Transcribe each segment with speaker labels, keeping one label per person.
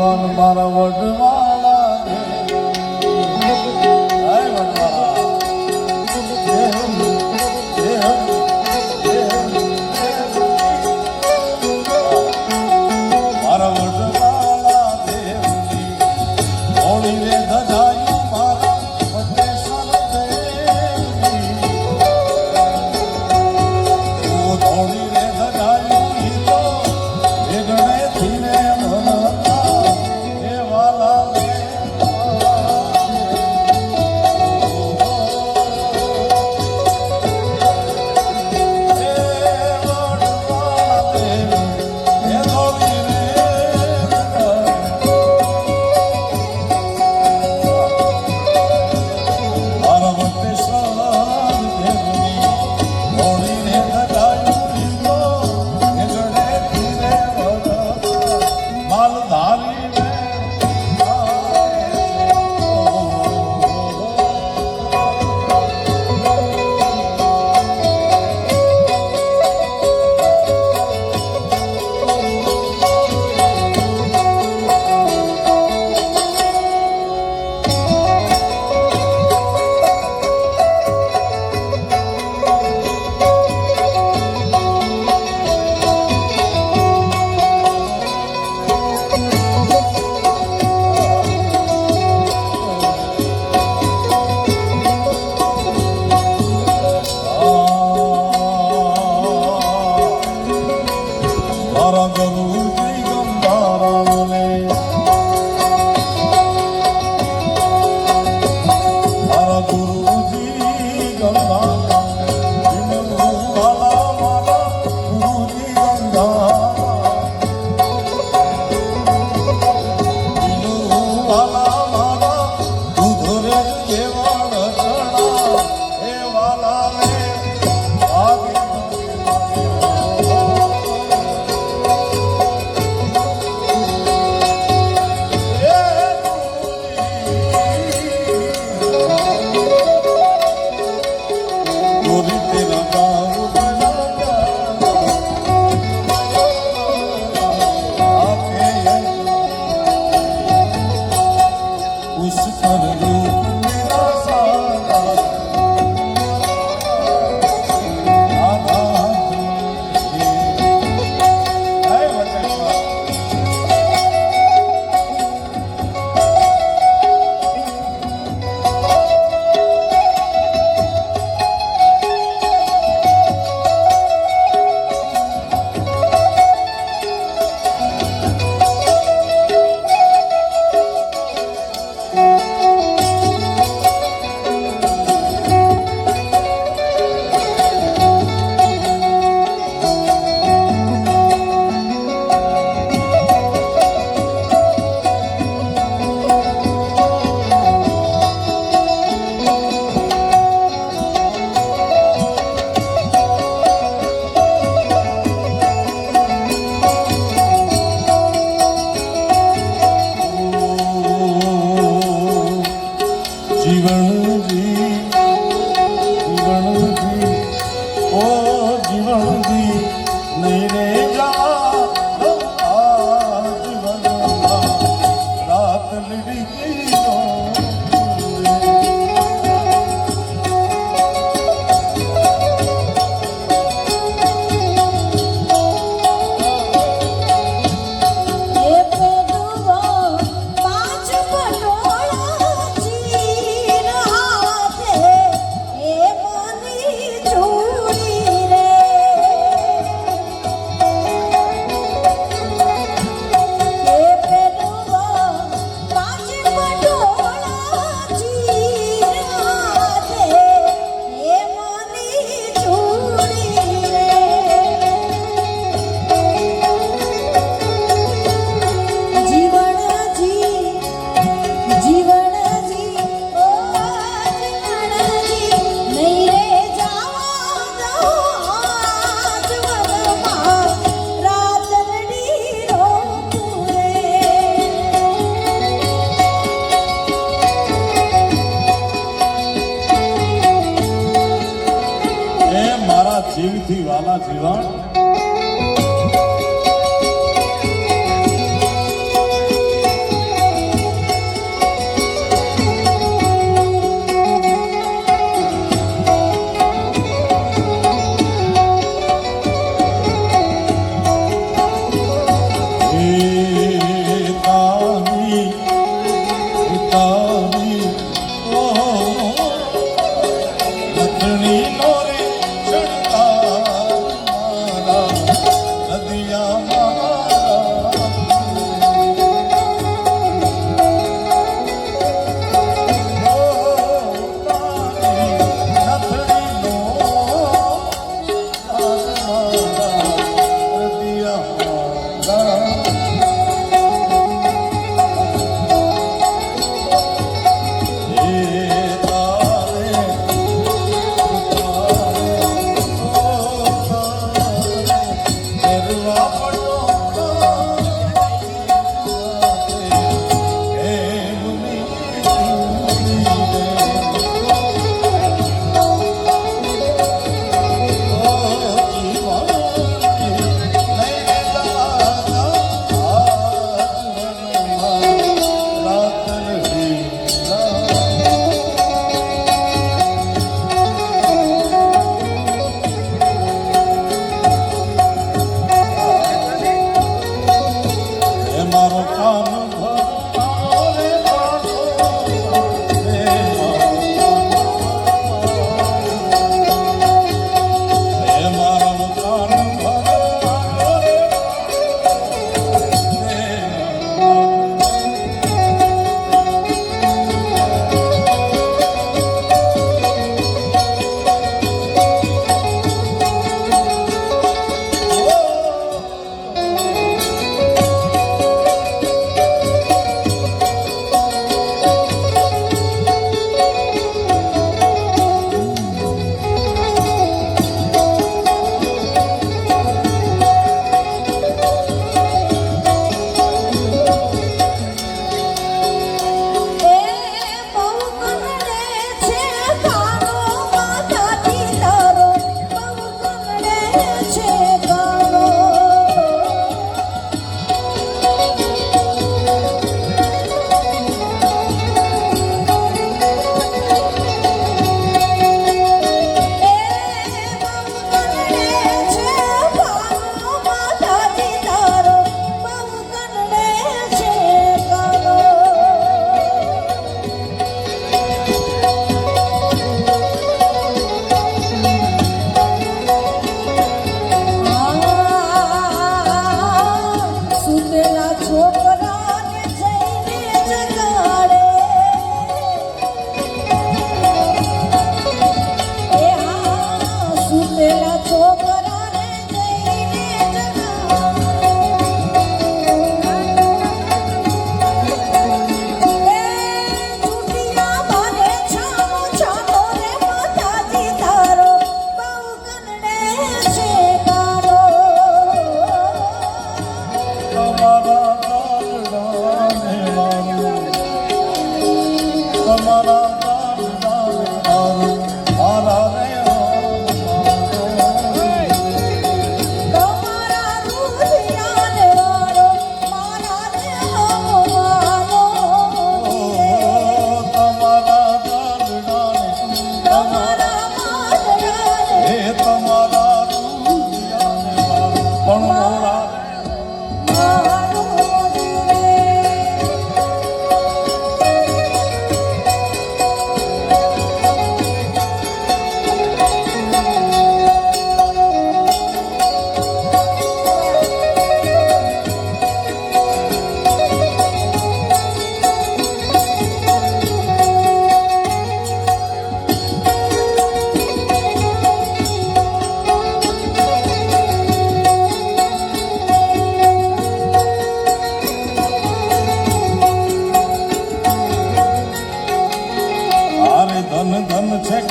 Speaker 1: મારા વડવાળા વાલા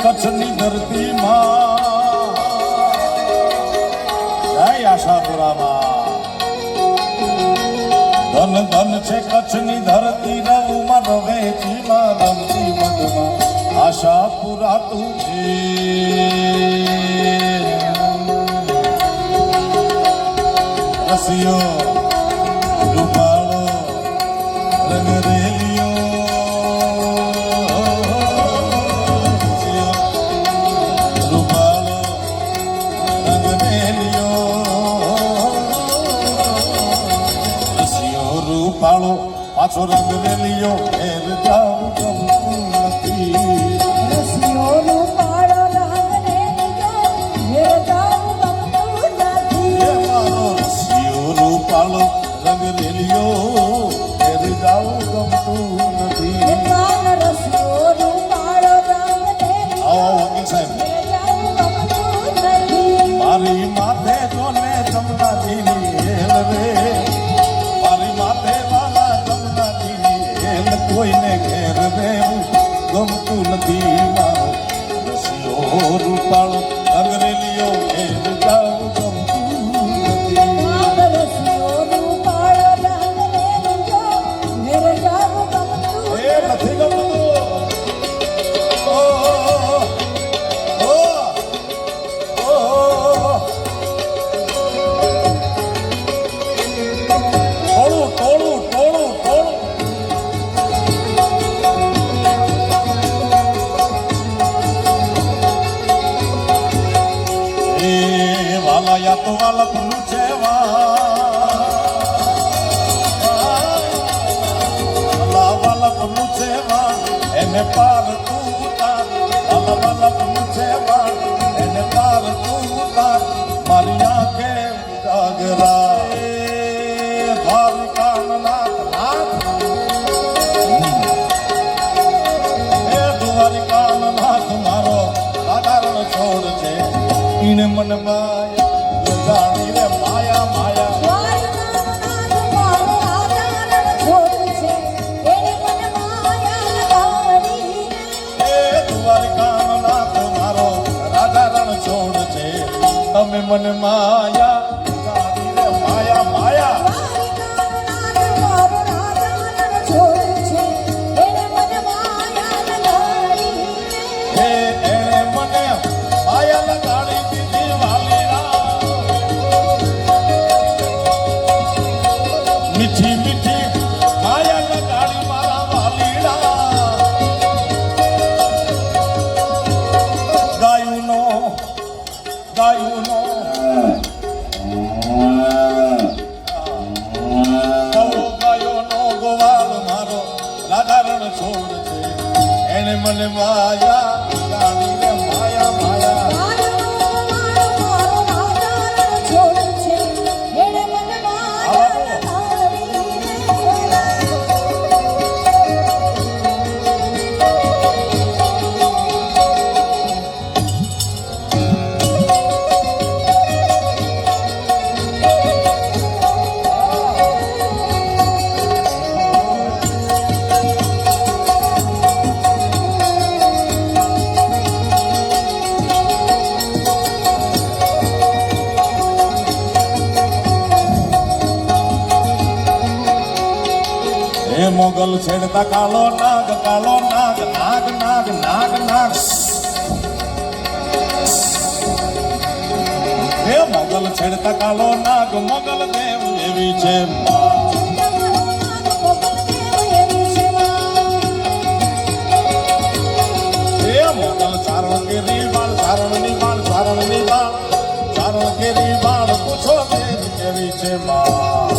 Speaker 1: કચ્છની ધરતીમાં જય આશાપુરામાં ધન ધન છે કચ્છની ધરતી રવમાં રવેચીમાં રમતી મધમાં આશાપુરા તું છે રસિયો રૂપાળો રંગરેલિયો રૂપાળો રંગરેલિયો રસિયો રૂપાળો પાછો રંગરેલિયો ઘેર જાઉં ગમતું નથી
Speaker 2: રસિયો રૂપાળો રંગરેલિયો ઘેર જાઉં ગમતું નથી.
Speaker 1: એ મારો રસિયો રૂપાળો રંગરેલિયો ઘેર જાઉં ગમતું નથી
Speaker 2: એ કાન રસિયો રૂપાળો રંગરેલિયો
Speaker 1: આવો વકીલ સાહેબ
Speaker 2: ઘેર જાઉં ગમતું નથી.
Speaker 1: મારી માથે જોને જમનાજીની હેલ રે મારી માથે વાલા જમનાજીની હેલ કોઈને ઘેર રહેવું ગમતું નથી મારો રસિયો રૂપાળો રંગરેલિયો ઘેર જાઉં ગમતું નથી
Speaker 2: કાન રસિયો રૂપાળો રંગરેલિયો ઘેર જાઉં ગમતું
Speaker 1: એ નથી ગમતું ઓ ઓ ઓ ટોળું ટોળું ટોળું ટોળું એ વાલા યા તો વાલા તું છે વાલા વાલા તું છે વા એને પાર તું તાર વાલા વાલા તું છે વા એને પાર તું તાર મારી આંખે જાગરા દ્વારિકાનાથ નાથ એ દ્વારિકાનાથ મારો સાધારણ છોડ છે ઈણ મન માયા લગાડી રે માયા માયા
Speaker 2: દ્વારકાનાથ મારો આધાર છોડ છે એને મને માયા લગાડી
Speaker 1: એ દ્વારિકાનાથ મારો સાધારણ છોડ છે તમે મને માયા લગાડી રે માયા માયા
Speaker 2: દ્વારકાનાથ મારો આધાર છોડ છે એને મને માયા લગાડી
Speaker 1: હે એણે મને માયા લગાડી દીધી વાલીડા મીઠી મીઠી માયા લગાડી મારા વાલીડા ગાયુનો ગાયુનો કવો ગાયોનો ગોવાળ મારો સાધારણ છોડ છે એણે મને માયા લગાડી રે માયા માયા
Speaker 2: દ્વારકાનાથ મારો આધાર છોડ છે એને મને માયા લગાડી
Speaker 1: એ મોગલ છેડતા કાળો નાગ નાગ નાગ નાગ નાગ એ મોગલ છેડતા કાળો નાગ મોગલ દેવ એવી છે એ મોગલ ચારણ કેરી બાળ ચારણની બાળ ચારણની બાળ ચારણ કેરી બાળ પૂછો દેવ કેવી છે માં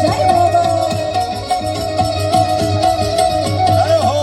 Speaker 2: જય ભગવાન
Speaker 1: જય હો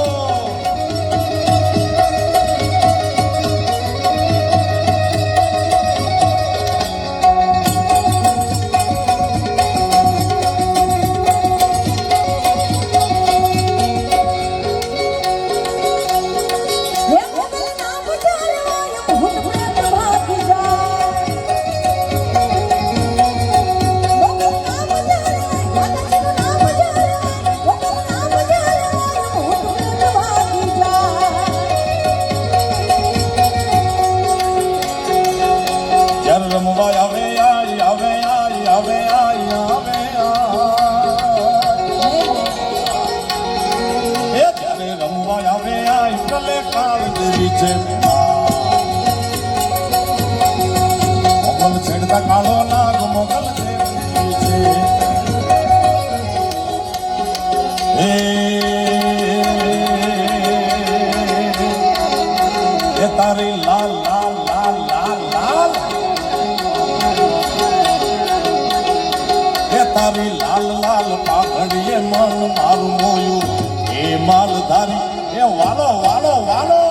Speaker 1: છે મોગલ છેડતા કાળો નાગ મોગલ દેવી છે એ તારી લાલ લાલ લાલ લાલ લાલ એ તારી લાલ લાલ પાઘડીએ મન મારું મોયું એ માલધારી એ વાલો વાલો વાલો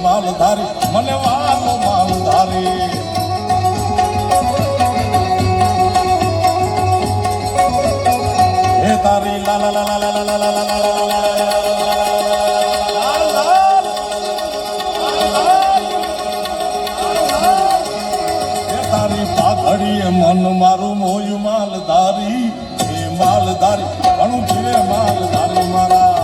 Speaker 1: માલધારી મને વાલો માલધારી હે તારી લા લા લા લા લા લા લા લા તારી પાઘડીએ મન મારું મોયું માલધારી એ માલધારી ઘણું છે માલધારી મારા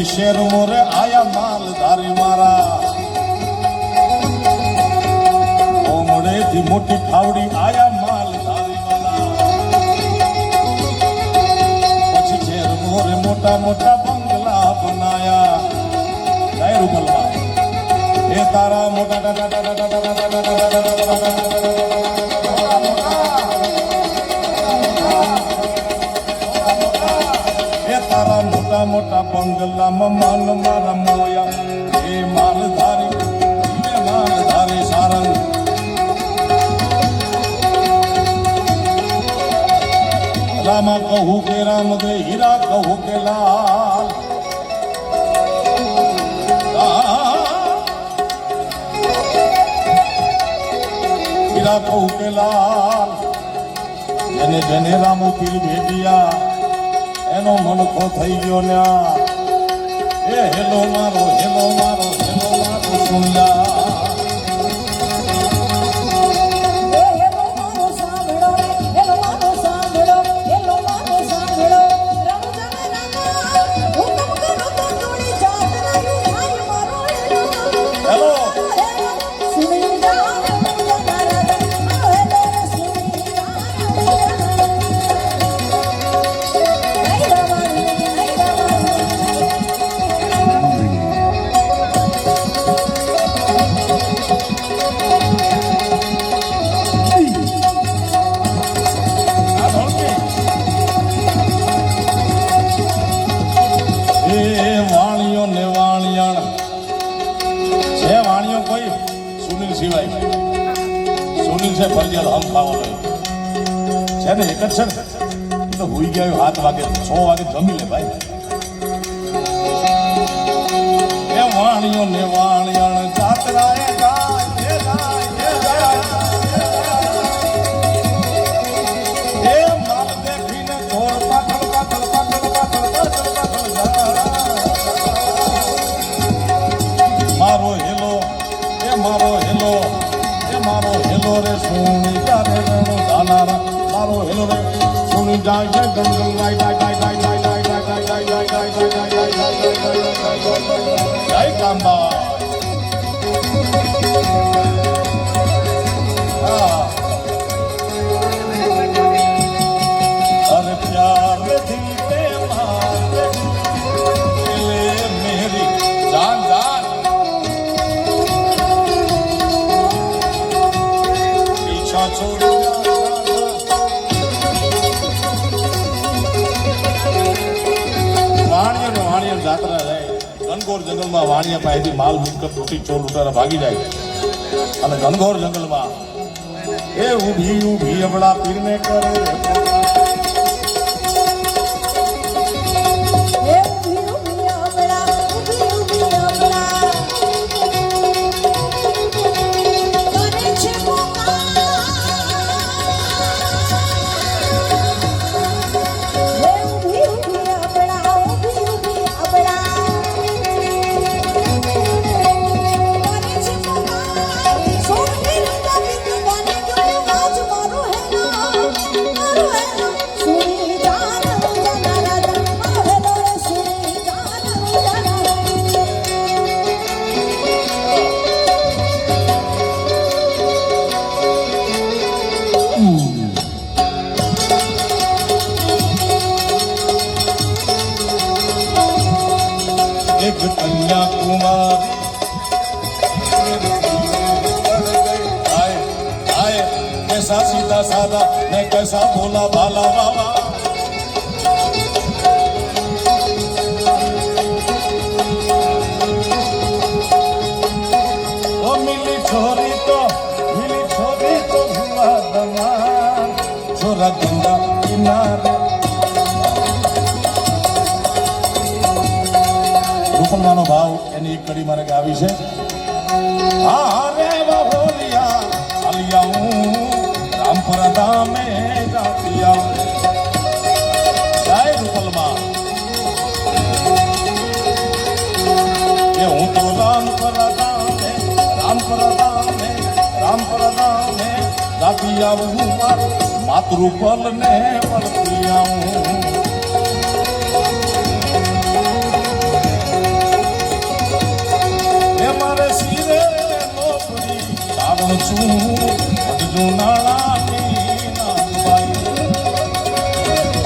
Speaker 1: શેર મોરે આયા માલધારી મારા ઓમડેથી મોટી ખાવડી આયા માલધારી વાલા પછી શેર મોરે મોટા મોટા બંગલા બનાયા જય રૂપલમાં એ તારા મોટા મોટા મોટા બંગલામાં માલ મારા મોયા એ માલધારી સારંગ રામા કહું કે રામ દે હીરા કહું કે લાલ હીરા કહું કે લાલ જેને જેને રામો પીર ભેટિયા એનો મનખો થઈ ગયો ન્યા એ હેલો મારો સુંદા સુનિલ છે ફરજિયાત હમ ખાવો છે ને એક જ છે ને તો હોઈ ગયા 7 વાગે 6 વાગે જમી લે ભાઈ એ વાણિયો ને વાણિયાણ જાતરાએ એ માલ દેખીને ઘોર પાછળ મારો હેલો રે સુણી તારે રણો દાનારા મારો હેલો રે સુણી જાય ગંગલ ગાય જય કાંબા અરે પ્યાર દિલ पे मार मेरी जान जान ઘનઘોર જંગલમાં વાણિયા પાસેથી માલ મિલકત લૂંટી ચોર લૂંટારા ભાગી જાય અને ઘનઘોર જંગલમાં એ ઊભી ઊભી અબળા પીરને કરે
Speaker 2: એ ઊભી ઊભી અબળા, ઊભી ઊભી અબળા. કરે છે પુકાર. એ ઊભી ઊભી અબળા, ઊભી ઊભી અબળા. કરે છે પુકાર. સોની રંગા બિંદુવાને જોડે વાજ મારું હેલો, મારું હેલો. સુરી જાન ઉજાલા રાજા, મારો હેલો રે સુરી જાન ઉજાલા.
Speaker 1: एक कन्या कुमारी आए आए कैसा सीधा साधा मैं कैसा भोला भाला बाबा ओ मिली छोरी तो हुआ दमा छोरा गंगा किनारे રૂપલવાનો ભાવ એની એક કડી મારે ગાવી છે હા રે બહોલિયા અલિયા હું રામપુરા ધામે જાતિયા જય રૂપલમાં એ હું તો રામપુરા ધામે જાતિયા હું માતૃપલને વળતી આવું મારે શિરે નોકરી કારણ છું બધું નાણાની